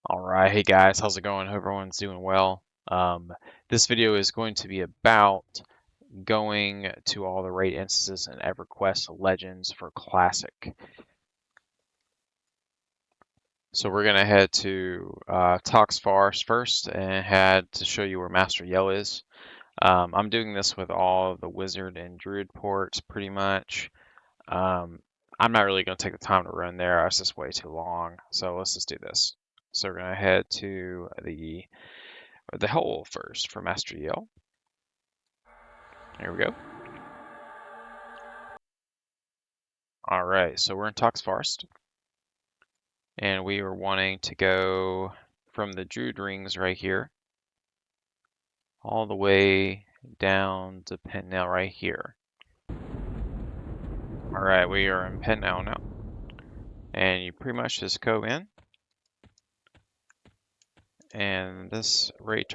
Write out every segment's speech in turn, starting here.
All right, hey guys, how's it going? Hope everyone's doing well. This video is going to be about going to all the raid instances in EverQuest Legends for Classic. So we're gonna head to Tox Forest first and head to show you where Master Yael is. I'm doing this with all of the Wizard and Druid ports pretty much. I'm not really going to take the time to run there. It's just way too long. So let's just do this. So we're going to head to the hole first for Master Yael. Here we go. All right, so we're in Tox Forest, and we are wanting to go from the Druid Rings right here, all the way down to Phinigel right here. All right, we are in Phinigel now, and you pretty much just go in, and this raid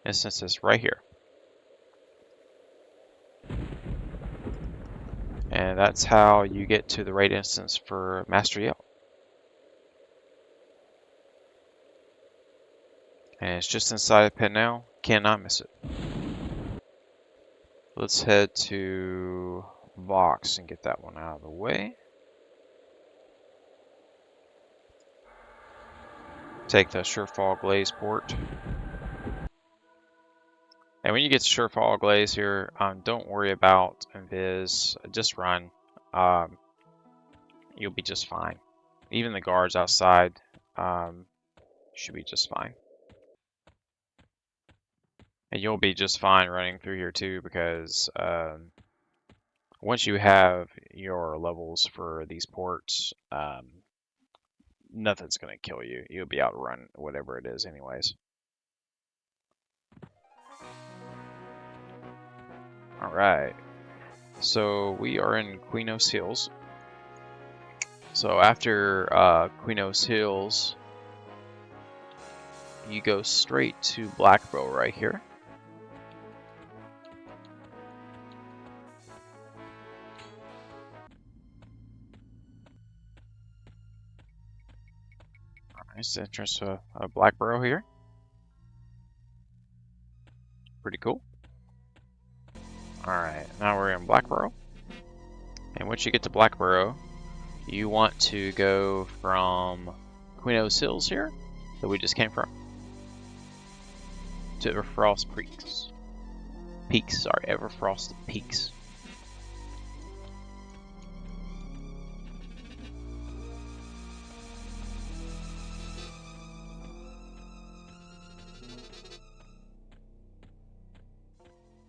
instance is right here. And that's how you get to the raid instance for Master Yael. And it's just inside the pit now. Cannot miss it. Let's head to Vox and get that one out of the way. Take the Surefall Glaze port. And when you get to Surefall Glaze here, don't worry about Invis. Just run. You'll be just fine. Even the guards outside should be just fine. And you'll be just fine running through here too, because once you have your levels for these ports, nothing's going to kill you. You'll be able to run whatever it is anyways. Alright, so we are in Queenos Hills. So after Queenos Hills, you go straight to Blackbow right here. Nice entrance to Blackbow here. Pretty cool. Alright, now we're in Blackbow. And once you get to Blackbow, you want to go from Queenos Hills here, that we just came from, to Everfrost Peaks. Everfrost Peaks.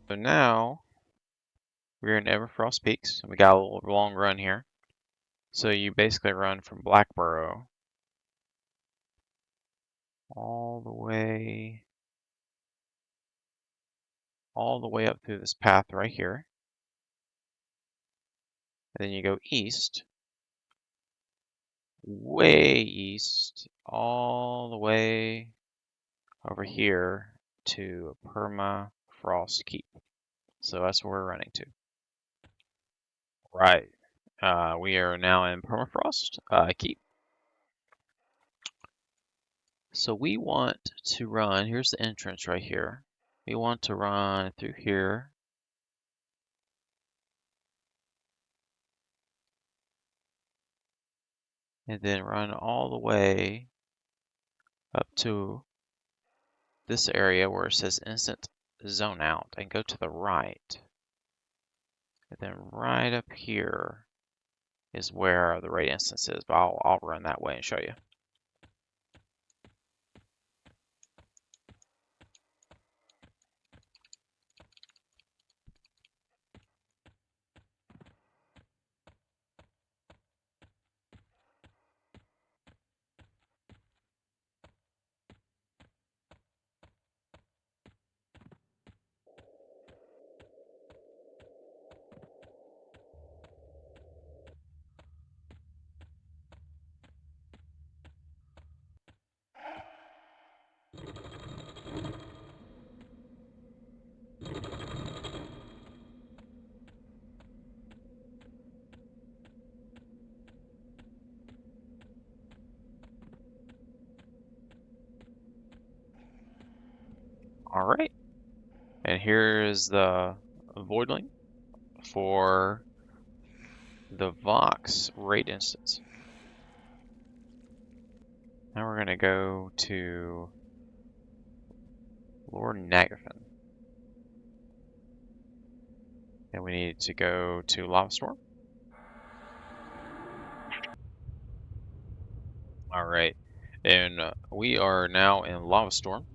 So now we're in Everfrost Peaks, and we got a little long run here. So you basically run from Blackbow all the way up through this path right here. And then you go east, way east, all the way over here to Permafrost Keep. So that's where we're running to. Right. We are now in Permafrost Keep. So we want to run, here's the entrance right here. We want to run through here. And then run all the way up to this area where it says instant zone out and go to the right. And then right up here is where the raid instance is, but I'll run that way and show you. All right, and here is the voidling for the Vox raid instance. Now we're gonna go to Lord Nagafen. And we need to go to Lava Storm. All right, and we are now in Lava Storm.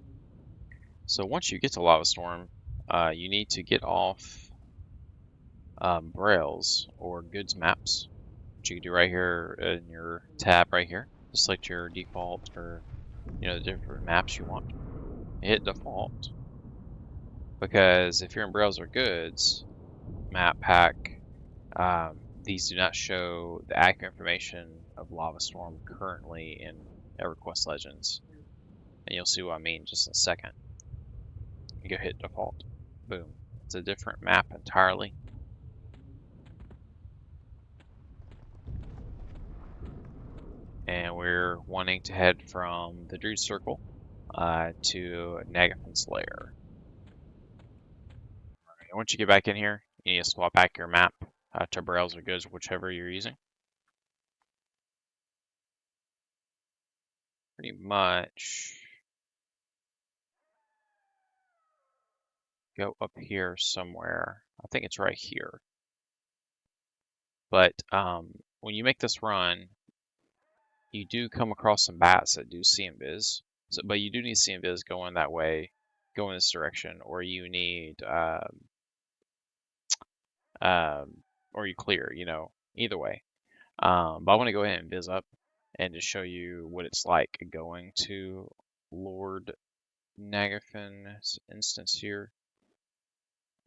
So once you get to Lava Storm, you need to get off Brails or Goods Maps, which you can do right here in your tab right here. Just select your default or the different maps you want. Hit default because if you're in Brails or Goods map pack, these do not show the accurate information of Lava Storm currently in EverQuest Legends. And you'll see what I mean just in a second. You go hit default. Boom. It's a different map entirely. And we're wanting to head from the Druid Circle to Nagafen's lair. Right, once you get back in here, you need to swap back your map to Brails or Goods, whichever you're using. Pretty much go up here somewhere. I think it's right here. But when you make this run, you do come across some bats that do see invis. But you do need see invis going that way, go in this direction, or you need or you clear, either way. But I want to go ahead and viz up and just show you what it's like going to Lord Nagafen's instance here,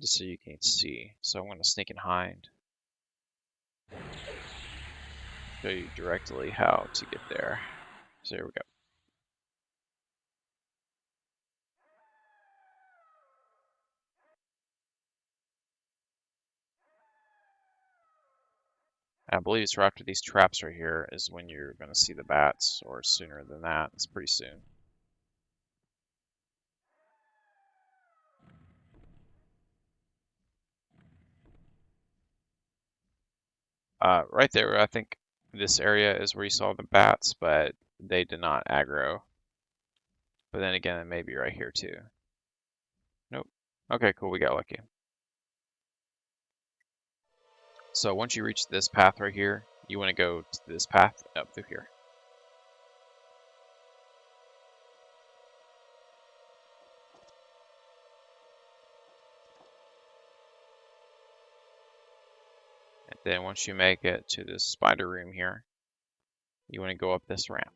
just so you can see. So I'm going to sneak and hide, show you directly how to get there. So here we go. I believe it's right after these traps right here is when you're going to see the bats, or sooner than that. It's pretty soon. Right there, I think this area is where you saw the bats, but they did not aggro. But then again, it may be right here too. Nope. Okay, cool, we got lucky. So once you reach this path right here, you want to go to this path up through here. And then once you make it to this spider room here, you want to go up this ramp.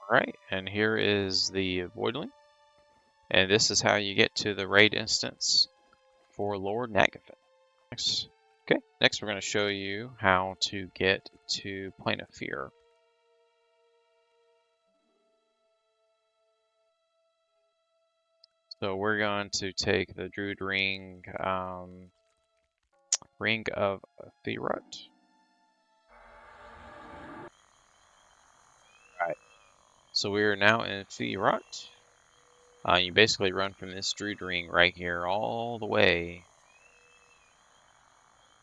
Alright, and here is the Voidling. And this is how you get to the raid instance for Lord Nagafen. Next we're going to show you how to get to Plane of Fear. So we're going to take the Druid Ring, Ring of Thirut. Right. So we are now in Thirut. You basically run from this Druid Ring right here all the way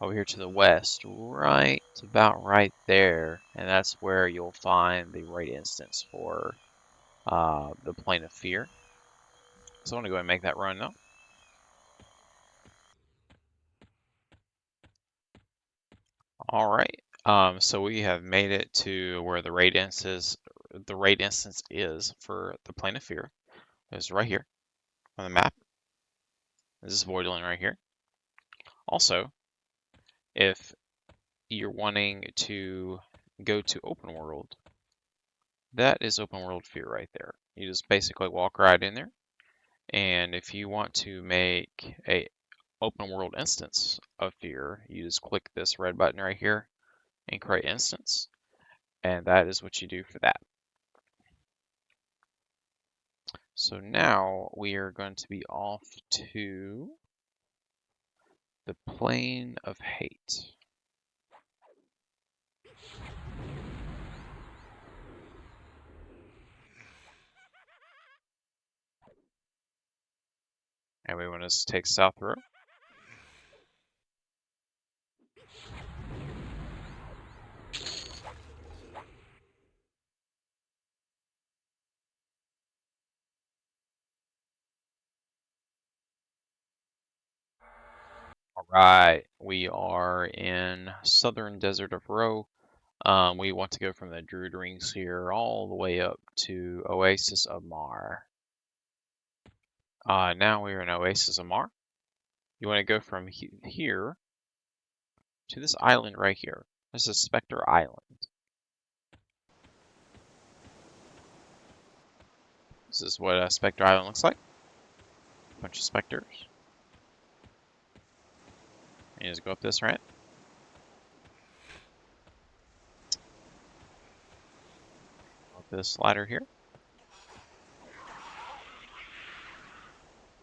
over here to the west, right about right there, and that's where you'll find the right instance for the Plane of Fear. So I'm going to go ahead and make that run though. Alright, so we have made it to where the raid instance is for the Plane of Fear. It's right here on the map. This is Voidland right here. Also, if you're wanting to go to open world, that is open world fear right there. You just basically walk right in there. And if you want to make a open world instance of fear, you just click this red button right here and create instance. And that is what you do for that. So now we are going to be off to the plane of hate. And we want to take South Row. All right, we are in Southern Desert of Row. We want to go from the Druid Rings here all the way up to Oasis of Mar. Now we're in Oasis of Mar. You want to go from here to this island right here. This is Spectre Island. This is what a Spectre Island looks like. A bunch of specters. And just go up this ramp. Up this ladder here.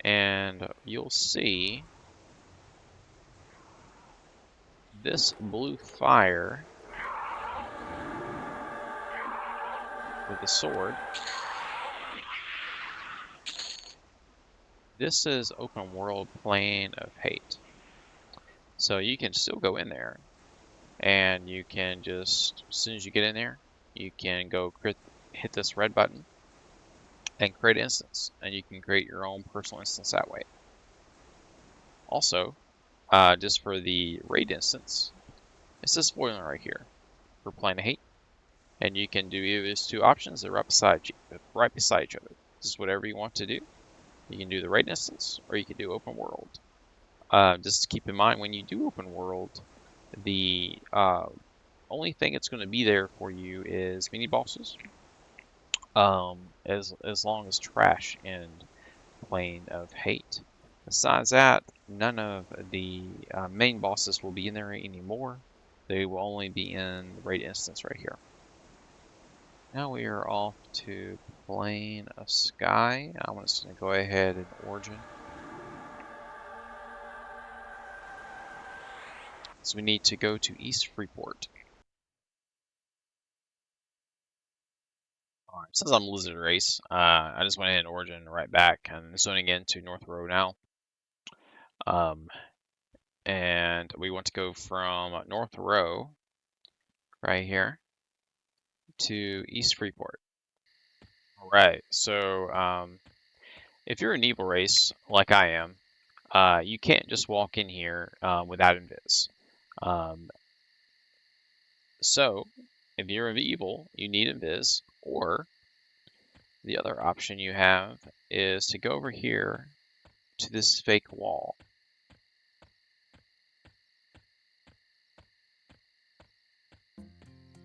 And you'll see this blue fire with the sword. This is open world plane of hate. So you can still go in there and you can just, as soon as you get in there, you can go hit this red button and create an instance, and you can create your own personal instance that way. Also, just for the raid instance, it's this spoiler right here for plane of hate, and you can do either of these two options. They're right beside each other. Just whatever you want to do. You can do the raid instance, or you can do open world. Just keep in mind when you do open world, the only thing that's going to be there for you is mini bosses, as long as trash and plane of hate. Besides that, none of the main bosses will be in there anymore. They will only be in the raid instance right here. Now we are off to plane of sky. I'm just going to go ahead and origin. So we need to go to East Freeport. Alright, since I'm Lizard Race, I just went ahead and origin right back and zoning into North Row now. And we want to go from North Row right here to East Freeport. Alright, so if you're an evil race like I am, you can't just walk in here without invis. So if you're of evil, you need invis, or the other option you have is to go over here to this fake wall.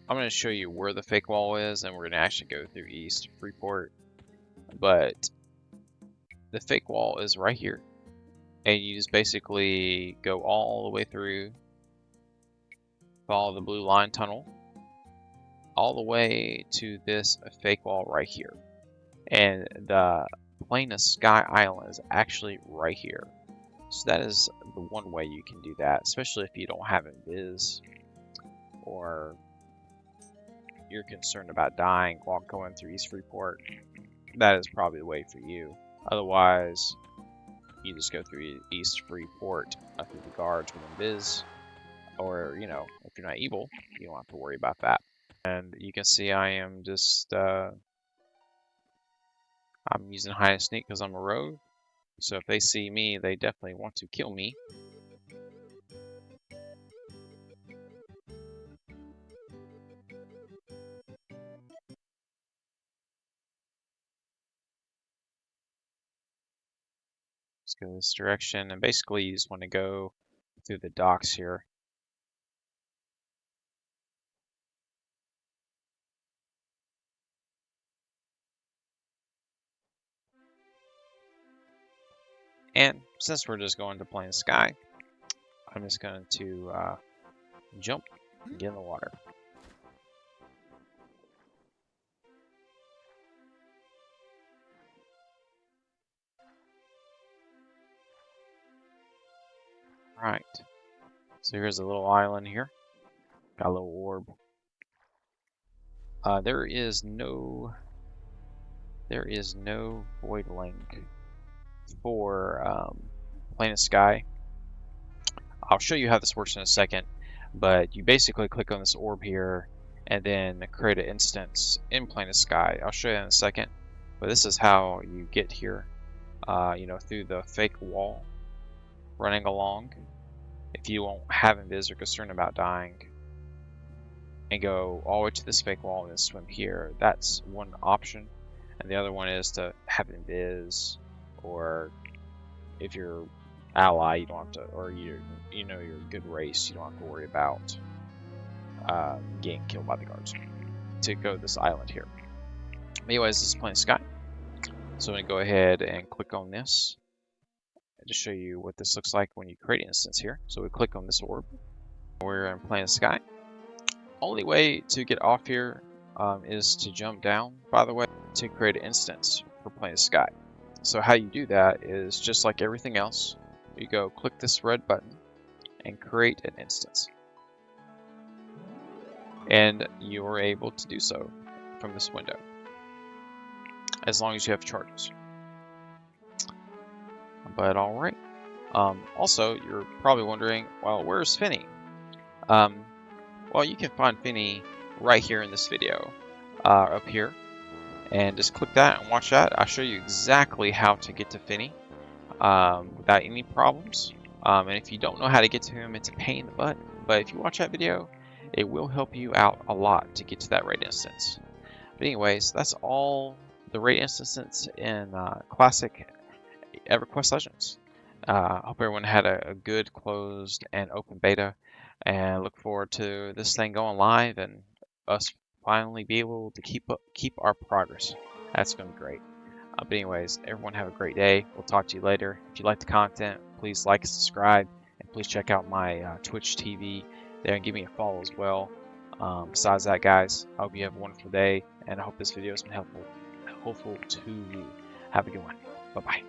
I'm going to show you where the fake wall is, and we're going to actually go through East Freeport. But the fake wall is right here, and you just basically go all the way through, follow the blue line tunnel, all the way to this fake wall right here. And the plane of Sky Island is actually right here. So that is the one way you can do that, especially if you don't have invis, or you're concerned about dying while going through East Freeport. That is probably the way for you. Otherwise, you just go through East Freeport through the guards with invis, or, you know, if you're not evil, you don't have to worry about that. And you can see I am just, I'm using hide and sneak because I'm a rogue. So if they see me, they definitely want to kill me. Let's go this direction, and basically you just want to go through the docks here. And since we're just going to plain sky, I'm just going to jump and get in the water. Right. So here's a little island here. Got a little orb. There is no void link for planet sky. I'll show you how this works in a second, but you basically click on this orb here and then create an instance in planet sky. I'll show you in a second, but this is how you get here. You know, through the fake wall, running along. If you won't have invis or concerned about dying, and go all the way to this fake wall and then swim here. That's one option, and the other one is to have invis, or if you're ally, you don't have to, or you know you're a good race, you don't have to worry about getting killed by the guards to go to this island here. Anyways, this is plain sky, so I'm gonna go ahead and click on this to show you what this looks like when you create an instance here. So we click on this orb. We're in plain sky. Only way to get off here is to jump down, by the way, to create an instance for plain sky. So how you do that is just like everything else. You go click this red button and create an instance. And you're able to do so from this window, as long as you have charges. But alright. Also, you're probably wondering, well, where's Finny? Well, you can find Finny right here in this video, up here, and just click that and watch that. I'll show you exactly how to get to Finny without any problems. And if you don't know how to get to him, it's a pain in the butt. But if you watch that video, it will help you out a lot to get to that raid instance. But anyways, that's all the raid instances in Classic EverQuest Legends. Hope everyone had a good closed and open beta, and look forward to this thing going live and us finally be able to keep our progress. That's going to be great. But anyways, everyone have a great day. We'll talk to you later. If you like the content, please like and subscribe, and please check out my Twitch TV there and give me a follow as well. Besides that, guys, I hope you have a wonderful day, and I hope this video has been helpful to you. Have a good one. Bye-bye.